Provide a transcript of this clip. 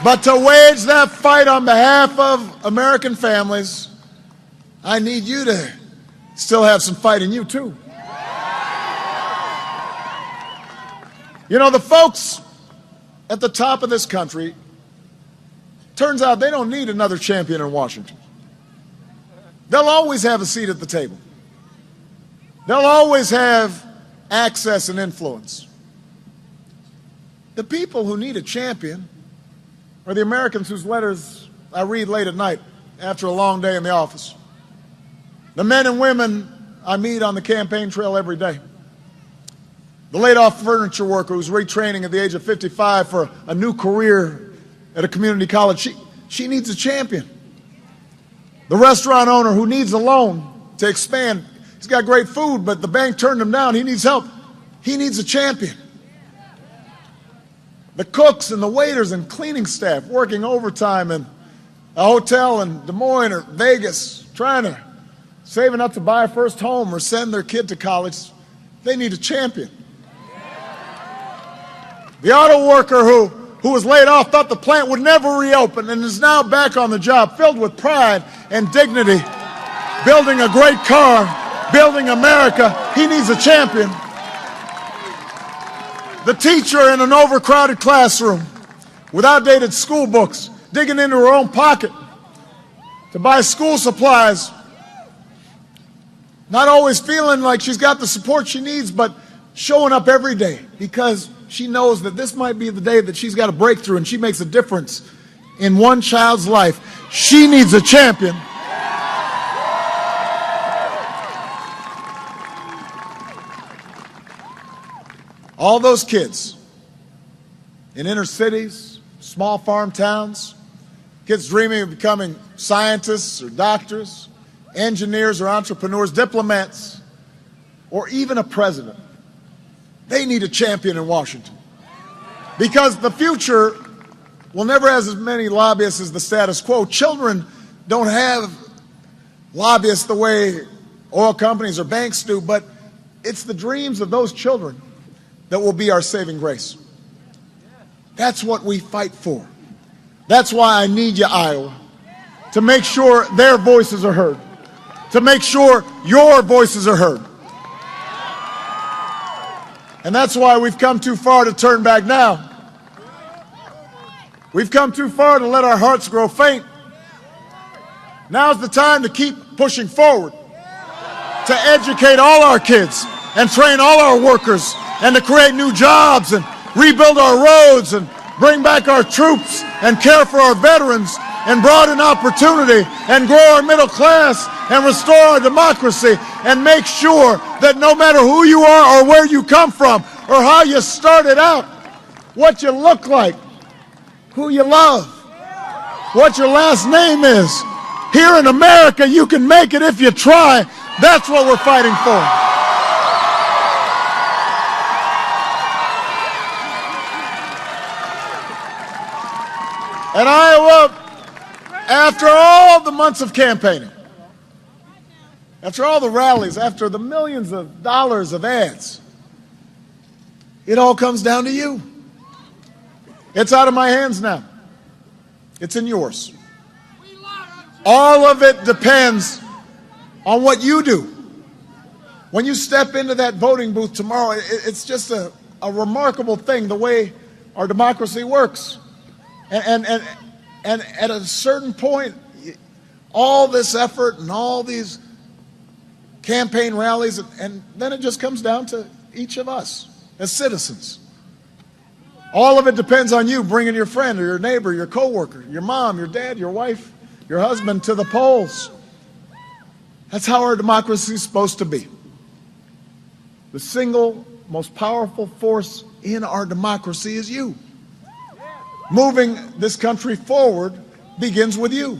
But to wage that fight on behalf of American families, I need you to still have some fight in you, too. You know, the folks at the top of this country, turns out they don't need another champion in Washington. They'll always have a seat at the table. They'll always have access and influence. The people who need a champion are the Americans whose letters I read late at night after a long day in the office. The men and women I meet on the campaign trail every day. The laid-off furniture worker who's retraining at the age of 55 for a new career at a community college, she needs a champion. The restaurant owner who needs a loan to expand. He's got great food, but the bank turned him down. He needs help. He needs a champion. The cooks and the waiters and cleaning staff working overtime in a hotel in Des Moines or Vegas, saving up to buy a first home or send their kid to college, they need a champion. The auto worker who was laid off thought the plant would never reopen and is now back on the job, filled with pride and dignity, building a great car, building America. He needs a champion. The teacher in an overcrowded classroom with outdated school books, digging into her own pocket to buy school supplies, not always feeling like she's got the support she needs, but showing up every day because she knows that this might be the day that she's got a breakthrough and she makes a difference in one child's life. She needs a champion. All those kids in inner cities, small farm towns, kids dreaming of becoming scientists or doctors, engineers or entrepreneurs, diplomats, or even a president. They need a champion in Washington because the future will never have as many lobbyists as the status quo. Children don't have lobbyists the way oil companies or banks do, but it's the dreams of those children that will be our saving grace. That's what we fight for. That's why I need you, Iowa, to make sure their voices are heard, to make sure your voices are heard. And that's why we've come too far to turn back now. We've come too far to let our hearts grow faint. Now's the time to keep pushing forward, to educate all our kids and train all our workers and to create new jobs and rebuild our roads and bring back our troops and care for our veterans and broaden opportunity and grow our middle class and restore our democracy and make sure that no matter who you are or where you come from or how you started out, what you look like, who you love, what your last name is, here in America you can make it if you try. That's what we're fighting for. And Iowa, after all the months of campaigning, after all the rallies, after the millions of dollars of ads, it all comes down to you. It's out of my hands now. It's in yours. All of it depends on what you do. When you step into that voting booth tomorrow, it's just a remarkable thing, the way our democracy works. And at a certain point, all this effort and all these campaign rallies, and then it just comes down to each of us as citizens. All of it depends on you bringing your friend or your neighbor, your coworker, your mom, your dad, your wife, your husband to the polls. That's how our democracy is supposed to be. The single most powerful force in our democracy is you. Moving this country forward begins with you.